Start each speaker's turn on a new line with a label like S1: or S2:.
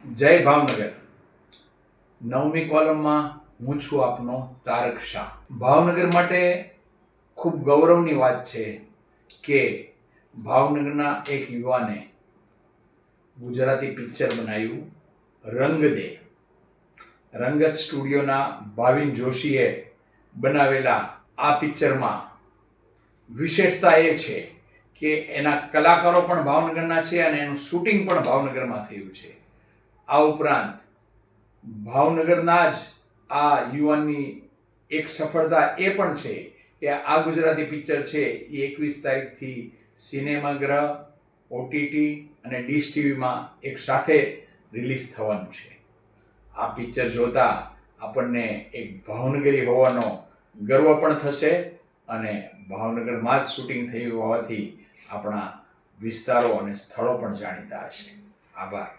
S1: જય ભાવનગર। નવમી કોલમમાં હું છું આપનો તારક શાહ। ભાવનગર માટે ખૂબ ગૌરવની વાત છે કે ભાવનગરના એક યુવાને ગુજરાતી પિક્ચર બનાવ્યું રંગ દે। રંગત સ્ટુડિયોના ભાવિન જોશીએ બનાવેલા આ પિક્ચરમાં વિશેષતા એ છે કે એના કલાકારો પણ ભાવનગરના છે અને એનું શૂટિંગ પણ ભાવનગરમાં થયું છે। આ ઉપરાંત ભાવનગરના જ આ યુવાનની એક સફળતા એ પણ છે કે આ ગુજરાતી પિક્ચર છે એ 21 તારીખથી સિનેમાગૃહ, ઓટીટી અને ડીશ ટીવીમાં એક સાથે રિલીઝ થવાનું છે। આ પિક્ચર જોતા આપણને એક ભાવનગરી હોવાનો ગર્વ પણ થશે અને ભાવનગરમાં જ શૂટિંગ થયું હોવાથી આપણા વિસ્તારો અને સ્થળો પણ જાણીતા હશે। આભાર।